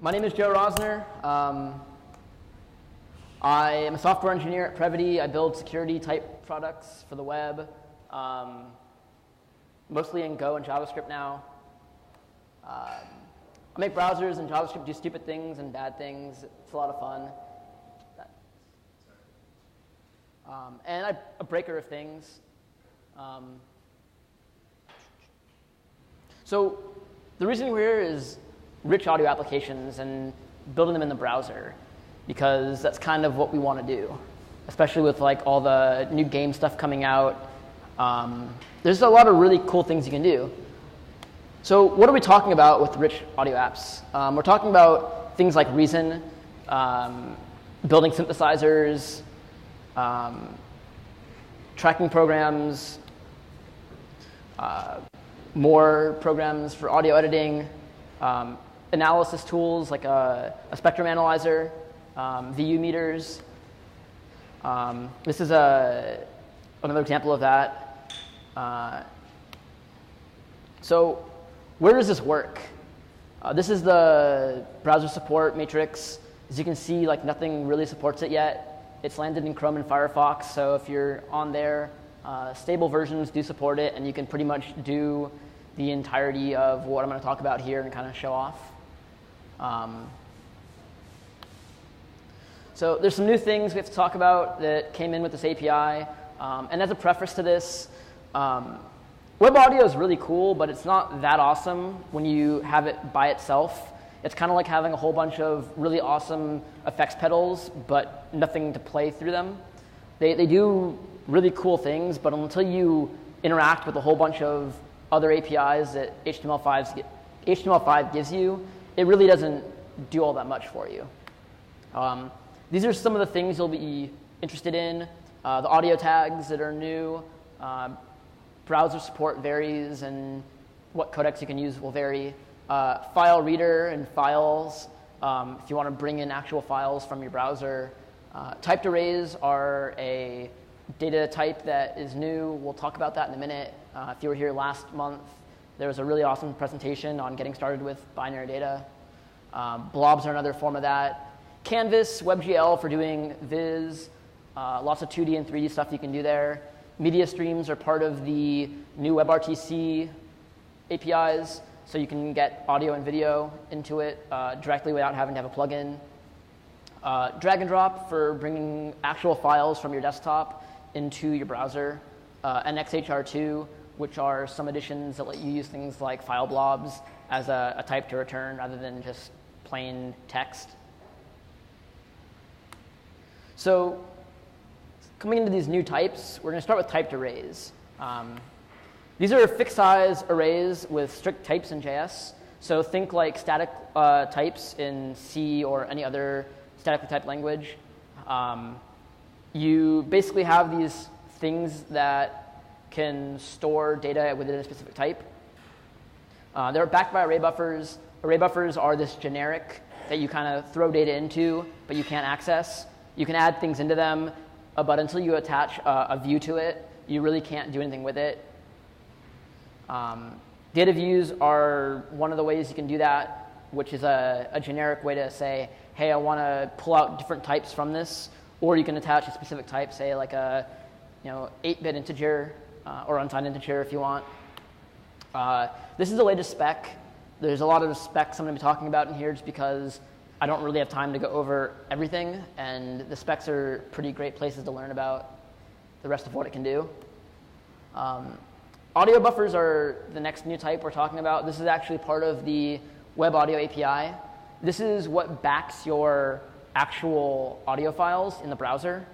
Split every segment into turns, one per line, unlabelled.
My name is Joe Rozner. I am a software engineer at Previty. I build security type products for the web, mostly in Go and JavaScript now. I make browsers and JavaScript do stupid things and bad things. It's a lot of fun. And I'm a breaker of things. So the reason we're here is rich audio applications and building them in the browser, because that's kind of what we want to do, especially with like all the new game stuff coming out. There's a lot of really cool things you can do. So what are we talking about with rich audio apps? We're talking about things like Reason, building synthesizers, tracking programs, more programs for audio editing, analysis tools like a spectrum analyzer, VU meters. This is another example of that. So where does this work? This is the browser support matrix. As you can see, like nothing really supports it yet. It's landed in Chrome and Firefox, so if you're on there, stable versions do support it, and you can pretty much do the entirety of what I'm going to talk about here and kind of show off. So there's some new things we have to talk about that came in with this API. And as a preface to this, web audio is really cool, but it's not that awesome when you have it by itself. It's kind of like having a whole bunch of really awesome effects pedals, but nothing to play through them. They do really cool things, but until you interact with a whole bunch of other APIs that HTML5 gives you, it really doesn't do all that much for you. These are some of the things you'll be interested in. The audio tags that are new. Browser support varies, and what codecs you can use will vary. File reader and files, if you want to bring in actual files from your browser. Typed arrays are a data type that is new. We'll talk about that in a minute. If you were here last month, there was a really awesome presentation on getting started with binary data. Blobs are another form of that. Canvas, WebGL for doing viz. Lots of 2D and 3D stuff you can do there. Media streams are part of the new WebRTC APIs, so you can get audio and video into it directly without having to have a plugin. Drag and drop for bringing actual files from your desktop into your browser. And XHR2, which are some additions that let you use things like file blobs as a type to return rather than just plain text. So coming into these new types, we're going to start with typed arrays. These are fixed size arrays with strict types in JS. So think like static types in C or any other statically typed language. You basically have these things that can store data within a specific type. They're backed by array buffers. Array buffers are this generic that you kind of throw data into, but you can't access. You can add things into them, but until you attach a view to it, you really can't do anything with it. Data views are one of the ways you can do that, which is a generic way to say, hey, I want to pull out different types from this, or you can attach a specific type, say like a 8-bit integer or unsigned integer if you want. This is the latest spec. There's a lot of specs I'm going to be talking about in here just because I don't really have time to go over everything, and the specs are pretty great places to learn about the rest of what it can do. Audio buffers are the next new type we're talking about. This is actually part of the Web Audio API. This is what backs your actual audio files in the browser.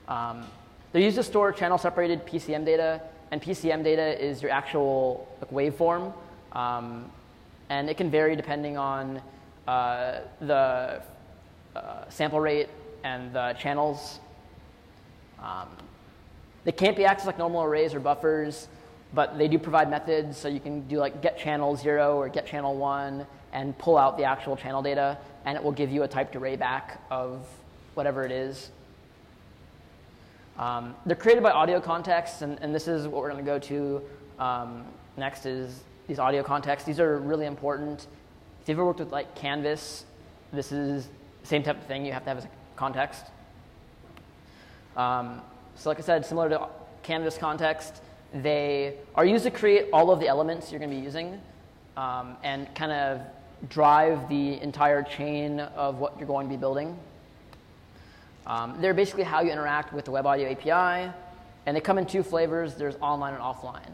They're used to store channel-separated PCM data, and PCM data is your actual waveform, and it can vary depending on the sample rate and the channels. They can't be accessed like normal arrays or buffers, but they do provide methods, so you can do like get channel 0 or get channel 1 and pull out the actual channel data, and it will give you a typed array back of whatever it is. They're created by AUDIOCONTEXT, and this is what we're going to go to next is these AUDIOCONTEXT. These are really important If you've ever worked with like Canvas, this is the same type of thing you have to have as a context. So like I said, similar to Canvas context, they are used to create all of the elements you're going to be using and kind of drive the entire chain of what you're going to be building. They're basically how you interact with the Web Audio API, and they come in two flavors. There's online and offline.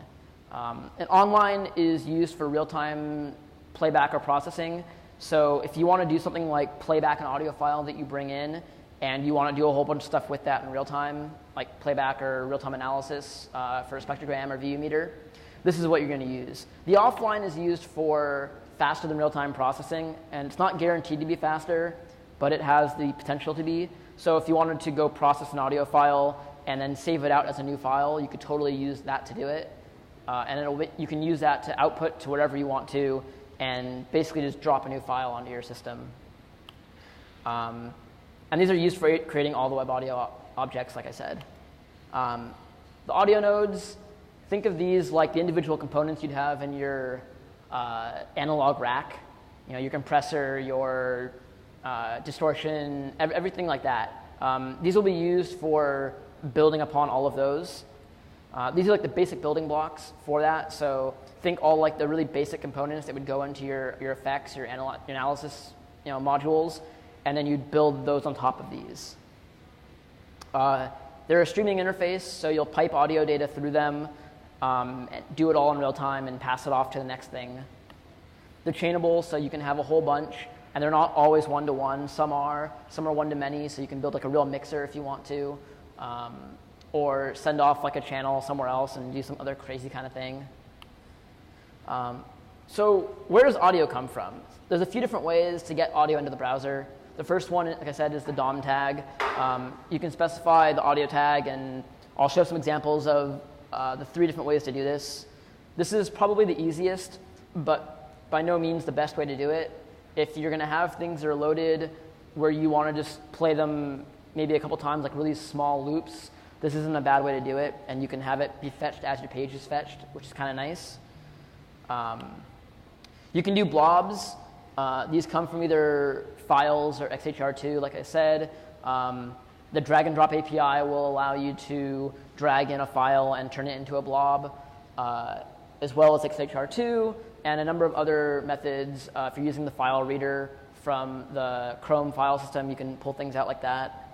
And online is used for real-time playback or processing. So if you want to do something like playback an audio file that you bring in, and you want to do a whole bunch of stuff with that in real time, like playback or real-time analysis for a spectrogram or VU meter, this is what you're going to use. The offline is used for faster than real-time processing, and it's not guaranteed to be faster, but it has the potential to be. So if you wanted to go process an audio file and then save it out as a new file, you could totally use that to do it. And you can use that to output to whatever you want to, and basically just drop a new file onto your system. And these are used for creating all the web audio objects, like I said. The audio nodes, think of these like the individual components you'd have in your analog rack. You know, your compressor, your distortion, everything like that. These will be used for building upon all of those. These are like the basic building blocks for that. So think all like the really basic components that would go into your effects, your analysis modules, and then you'd build those on top of these. They're a streaming interface, so you'll pipe audio data through them, and do it all in real time, and pass it off to the next thing. They're chainable, so you can have a whole bunch, and they're not always one-to-one. Some are one-to-many, so you can build like a real mixer if you want to, or send off like a channel somewhere else and do some other crazy kind of thing. So where does audio come from? There's a few different ways to get audio into the browser. The first one, like I said, is the DOM tag. You can specify the audio tag, and I'll show some examples of the 3 different ways to do this. This is probably the easiest, but by no means the best way to do it. If you're going to have things that are loaded where you want to just play them maybe a couple times, like really small loops, this isn't a bad way to do it, and you can have it be fetched as your page is fetched, which is kind of nice. You can do blobs. These come from either files or XHR2, like I said. The drag and drop API will allow you to drag in a file and turn it into a blob, as well as XHR2, and a number of other methods. If you're using the file reader from the Chrome file system, you can pull things out like that.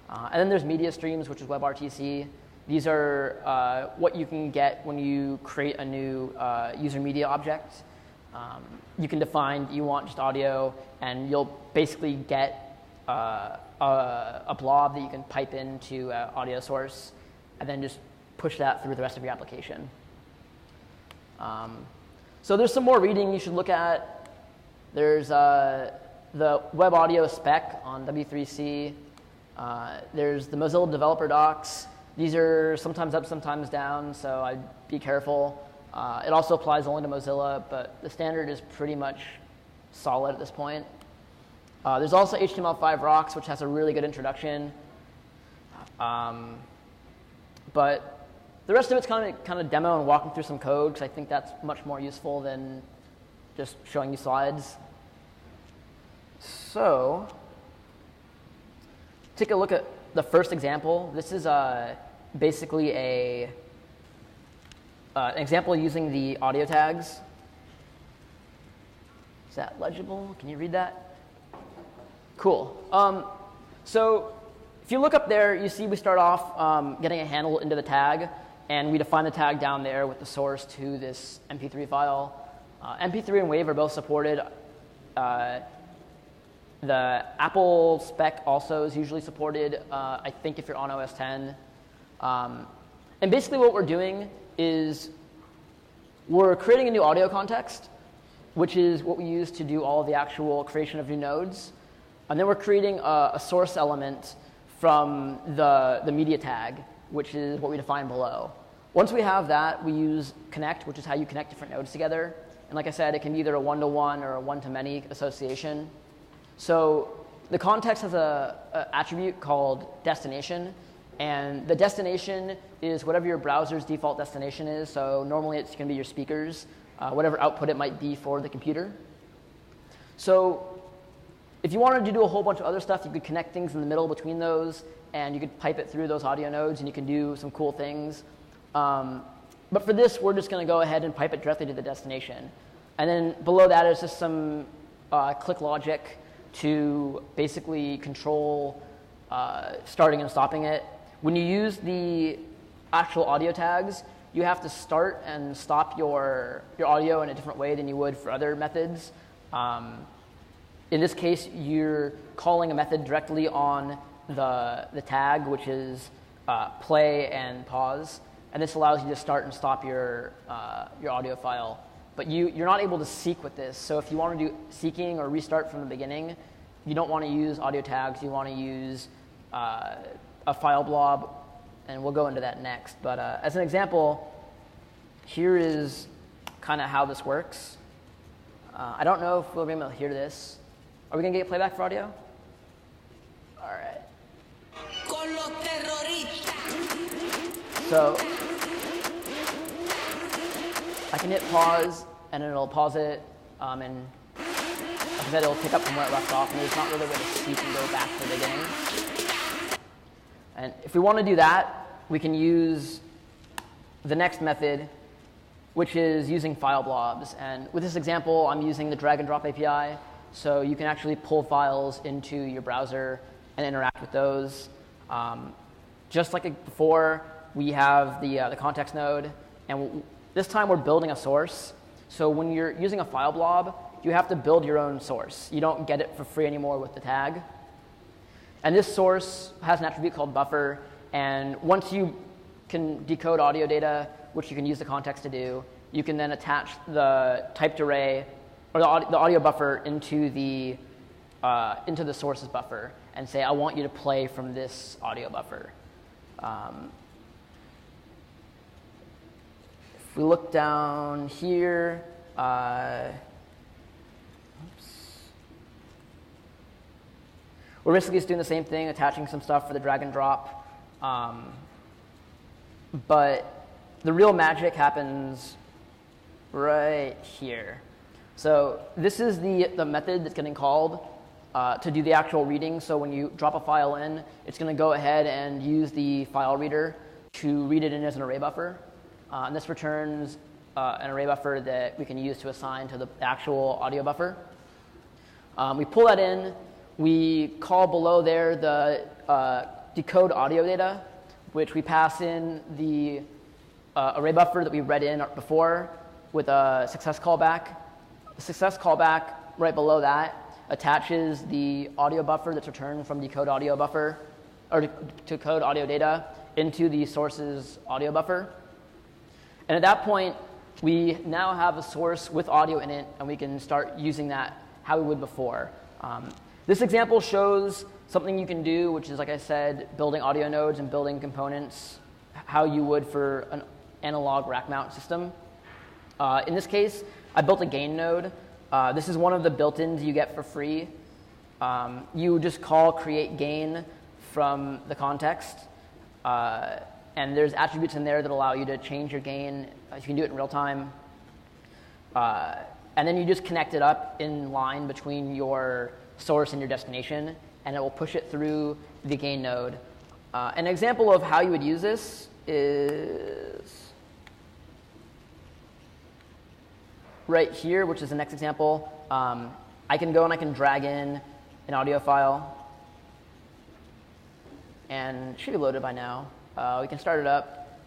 And then there's media streams, which is WebRTC. These are what you can get when you create a new user media object. You can define you want just audio, and you'll basically get a blob that you can pipe into an audio source, and then just push that through the rest of your application. So there's some more reading you should look at. There's the web audio spec on W3C. There's the Mozilla developer docs. These are sometimes up, sometimes down, so I'd be careful. It also applies only to Mozilla, but the standard is pretty much solid at this point. There's also HTML5 rocks, which has a really good introduction. But the rest of it's kind of demo and walking through some code, because I think that's much more useful than just showing you slides. So take a look at the first example. This is basically an example using the audio tags. Is that legible? Can you read that? Cool. So if you look up there, you see we start off getting a handle into the tag, and we define the tag down there with the source to this MP3 file. MP3 and WAV are both supported. The Apple spec also is usually supported, I think, if you're on OS 10. And basically what we're doing is we're creating a new audio context, which is what we use to do all of the actual creation of new nodes. And then we're creating a source element from the media tag, which is what we define below. Once we have that, we use connect, which is how you connect different nodes together. And like I said, it can be either a one-to-one or a one-to-many association. So the context has an attribute called destination. And the destination is whatever your browser's default destination is. So normally it's going to be your speakers, whatever output it might be for the computer. So if you wanted to do a whole bunch of other stuff, you could connect things in the middle between those, and you could pipe it through those audio nodes, and you can do some cool things. But for this, we're just going to go ahead and pipe it directly to the destination. And then below that is just some click logic to basically control starting and stopping it. When you use the actual audio tags, you have to start and stop your audio in a different way than you would for other methods. In this case, you're calling a method directly on the tag, which is play and pause. And this allows you to start and stop your audio file. But you're not able to seek with this. So if you want to do seeking or restart from the beginning, you don't want to use audio tags. You want to use a file blob. And we'll go into that next. But as an example, here is kind of how this works. I don't know if we'll be able to hear this. Are we going to get playback for audio? All right. So I can hit pause, and it'll pause it, and like I said, it'll pick up from where it left off, and there's not really a way to seek and go back to the beginning. And if we want to do that, we can use the next method, which is using file blobs. And with this example, I'm using the drag and drop API, so you can actually pull files into your browser and interact with those. Just like before, we have the context node, and this time we're building a source. So when you're using a file blob, you have to build your own source. You don't get it for free anymore with the tag. And this source has an attribute called buffer, and once you can decode audio data, which you can use the context to do, you can then attach the typed array, or the audio buffer into the source's buffer, and say, I want you to play from this audio buffer. If we look down here, we're basically just doing the same thing, attaching some stuff for the drag and drop. But the real magic happens right here. So this is the method that's getting called to do the actual reading. So when you drop a file in, it's going to go ahead and use the file reader to read it in as an array buffer. And this returns an array buffer that we can use to assign to the actual audio buffer. We pull that in. We call below there the decode audio data, which we pass in the array buffer that we read in before with a success callback. The success callback right below that attaches the audio buffer that's returned from decode audio buffer, or decode audio data into the source's audio buffer. And at that point, we now have a source with audio in it, and we can start using that how we would before. This example shows something you can do, which is, like I said, building audio nodes and building components how you would for an analog rack mount system. In this case, I built a gain node. This is one of the built-ins you get for free. You just call create gain from the context. And there's attributes in there that allow you to change your gain. You can do it in real time. And then you just connect it up in line between your source and your destination, and it will push it through the gain node. An example of how you would use this is right here, which is the next example. I can go and I can drag in an audio file, and it should be loaded by now. We can start it up.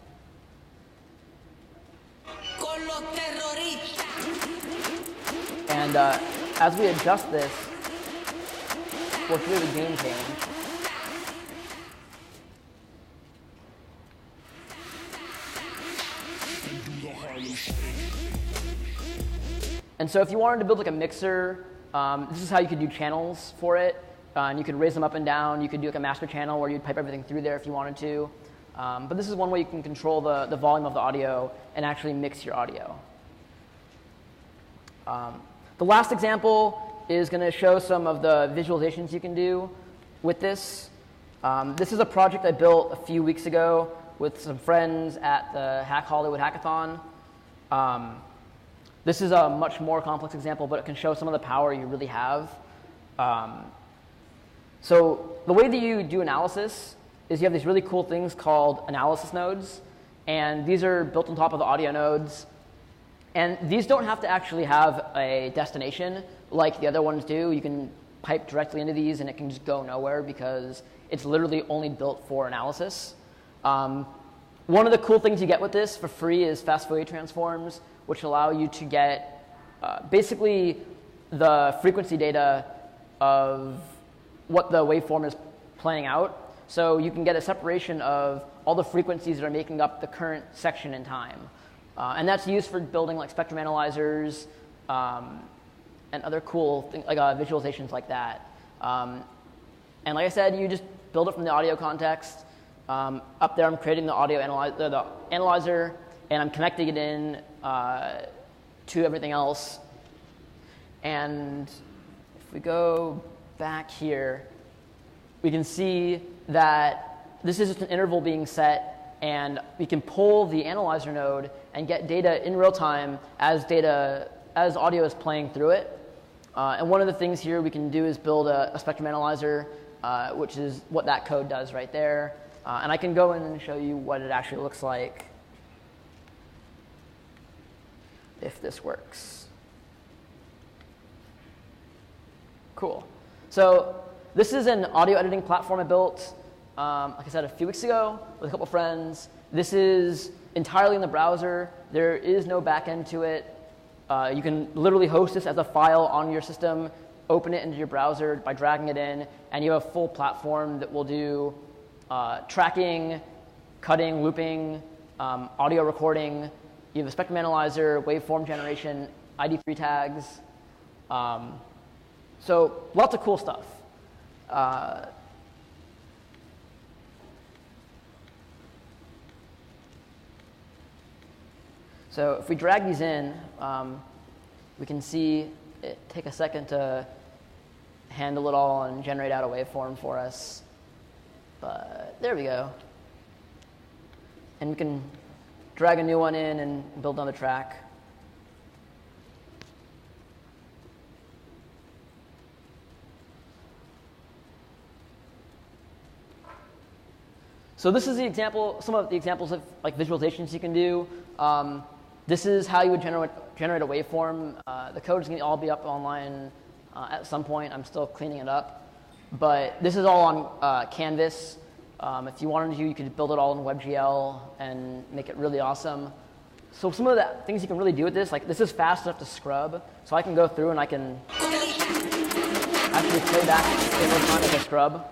And as we adjust this, we'll hear the gain change. And so if you wanted to build like a mixer, this is how you could do channels for it. And you could raise them up and down. You could do like a master channel where you'd pipe everything through there if you wanted to. But this is one way you can control the volume of the audio and actually mix your audio. The last example is going to show some of the visualizations you can do with this. This is a project I built a few weeks ago with some friends at the Hack Hollywood Hackathon. This is a much more complex example, but it can show some of the power you really have. So the way that you do analysis is you have these really cool things called analysis nodes. And these are built on top of the audio nodes. And these don't have to actually have a destination like the other ones do. You can pipe directly into these, and it can just go nowhere because it's literally only built for analysis. One of the cool things you get with this for free is fast Fourier transforms, which allow you to get basically the frequency data of what the waveform is playing out. So you can get a separation of all the frequencies that are making up the current section in time. And that's used for building like spectrum analyzers and other cool things like visualizations like that. And like I said, you just build it from the audio context. Up there, I'm creating the audio analyzer, and I'm connecting it in to everything else. And if we go back here, we can see that this is just an interval being set, and we can pull the analyzer node and get data in real time as audio is playing through it. And one of the things here we can do is build a spectrum analyzer, which is what that code does right there. And I can go in and show you what it actually looks like if this works. Cool. So this is an audio editing platform I built, like I said, a few weeks ago with a couple friends. This is entirely in the browser. There is no backend to it. You can literally host this as a file on your system, open it into your browser by dragging it in, and you have a full platform that will do tracking, cutting, looping, audio recording. You have a spectrum analyzer, waveform generation, ID3 tags. So lots of cool stuff. So if we drag these in, we can see it take a second to handle it all and generate out a waveform for us. But there we go. And we can drag a new one in and build another track. So this is the example, some of the examples of like visualizations you can do. This is how you would generate a waveform. The code is going to all be up online at some point. I'm still cleaning it up. But this is all on Canvas. If you wanted to, you could build it all in WebGL and make it really awesome. So some of the things you can really do with this, like this is fast enough to scrub. So I can go through and I can actually play back in real time as a scrub.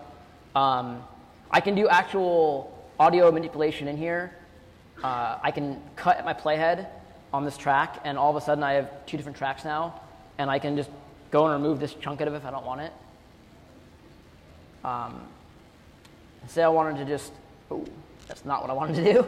I can do actual audio manipulation in here. I can cut at my playhead on this track, and all of a sudden I have two different tracks now, and I can just go and remove this chunk out of it if I don't want it. Say I wanted to just, oh, that's not what I wanted to do.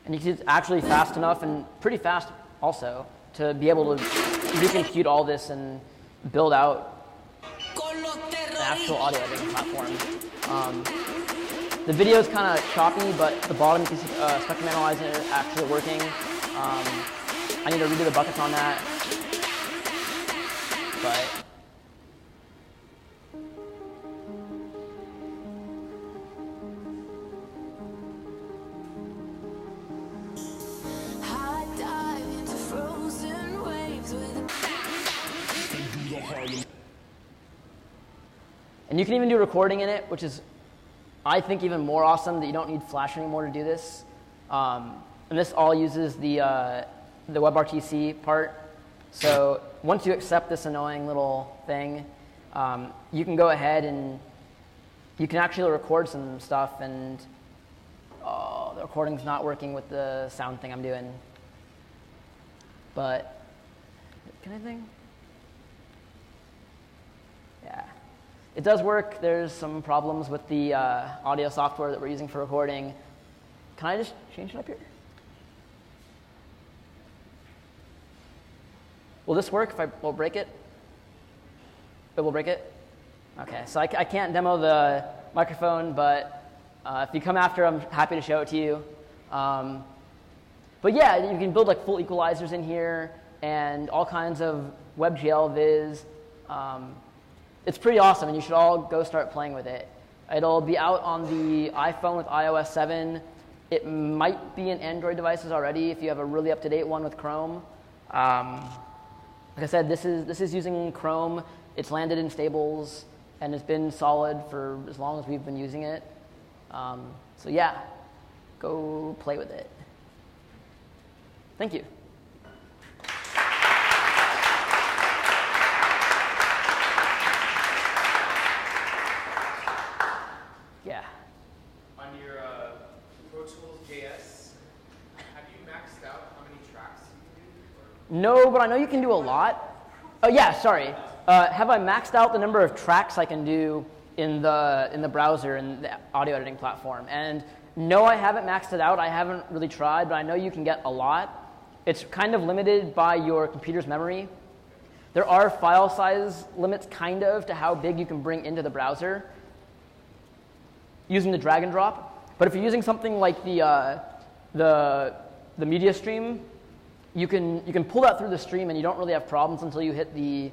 And you can see it's actually fast enough, and pretty fast also, to be able to recompute all this and build out an actual audio editing platform. The video is kind of choppy, but at the bottom you can see spectrum analyzer actually working. I need to redo the buckets on that. But and you can even do recording in it, which is, I think, even more awesome that you don't need Flash anymore to do this. And this all uses the WebRTC part. So once you accept this annoying little thing, you can go ahead and you can actually record some stuff, and oh, the recording's not working with the sound thing I'm doing. But, can anything? It does work. There's some problems with the audio software that we're using for recording. Can I just change it up here? Will this work if I will break it? It will break it? OK, so I can't demo the microphone, but if you come after, I'm happy to show it to you. But yeah, you can build like full equalizers in here and all kinds of WebGL viz. It's pretty awesome, and you should all go start playing with it. It'll be out on the iPhone with iOS 7. It might be in Android devices already if you have a really up-to-date one with Chrome. Like I said, this is using Chrome. It's landed in stables, and it's been solid for as long as we've been using it. So yeah, go play with it. Thank you. Yeah.
On your Pro Tools JS, have you maxed out how many tracks you can do?
No, but I know you can do a lot. Oh yeah, sorry. Have I maxed out the number of tracks I can do in the browser and the audio editing platform? And no, I haven't maxed it out. I haven't really tried, but I know you can get a lot. It's kind of limited by your computer's memory. There are file size limits, kind of, to how big you can bring into the browser using the drag and drop. But if you're using something like the media stream, you can pull that through the stream, and you don't really have problems until you hit the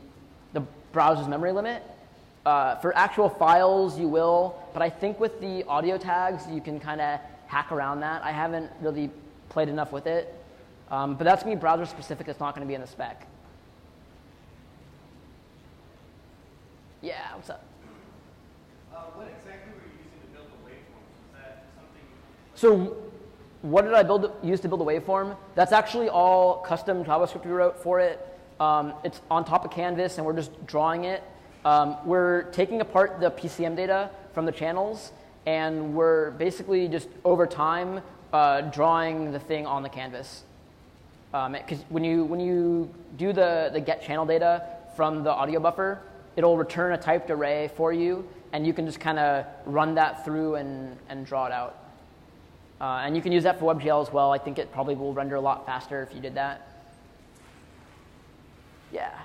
browser's memory limit. For actual files, you will, but I think with the audio tags, you can kind of hack around that. I haven't really played enough with it, but that's going to be browser specific. It's not going to be in the spec. Yeah, what's up?
What exactly were you using to build the waveforms? Was that something?
So what did I use to build a waveform? That's actually all custom JavaScript we wrote for it. It's on top of Canvas, and we're just drawing it. We're taking apart the PCM data from the channels, and we're basically just, over time, drawing the thing on the canvas. Because when you do the get channel data from the audio buffer, it'll return a typed array for you, and you can just kind of run that through and draw it out. And you can use that for WebGL as well. I think it probably will render a lot faster if you did that. Yeah.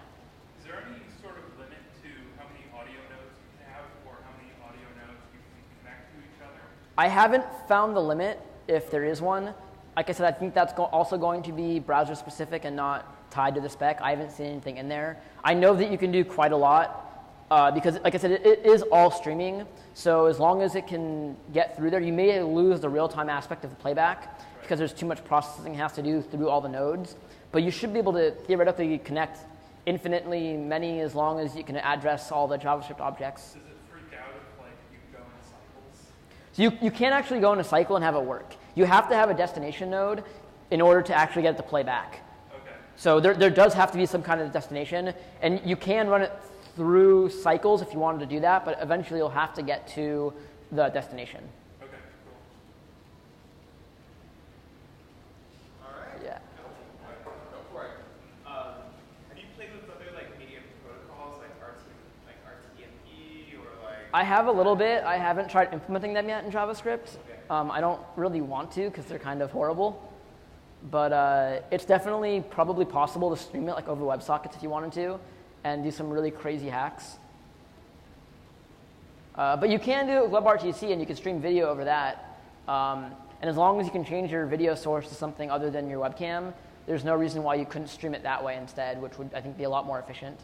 Is there any sort of limit to how many audio nodes you can have or how many audio nodes you can connect to each other?
I haven't found the limit, if there is one. Like I said, I think that's also going to be browser specific and not tied to the spec. I haven't seen anything in there. I know that you can do quite a lot because, like I said, it is all streaming. So as long as it can get through there, you may lose the real-time aspect of the playback because there's too much processing it has to do through all the nodes. But you should be able to theoretically connect infinitely many as long as you can address all the JavaScript objects.
Does it freak out if like you go in cycles?
So you can't actually go in a cycle and have it work. You have to have a destination node in order to actually get it to play back.
Okay.
So there does have to be some kind of destination, and you can run it through cycles if you wanted to do that, but eventually you'll have to get to the destination.
Okay, cool.
All right.
Yeah.
Go for it. Have you played with other like media protocols like RTMP or like?
I have a little bit. I haven't tried implementing them yet in JavaScript.
Okay.
I don't really want to because they're kind of horrible. But it's definitely probably possible to stream it like over WebSockets if you wanted to and do some really crazy hacks. But you can do it with WebRTC, and you can stream video over that. And as long as you can change your video source to something other than your webcam, there's no reason why you couldn't stream it that way instead, which would, I think, be a lot more efficient.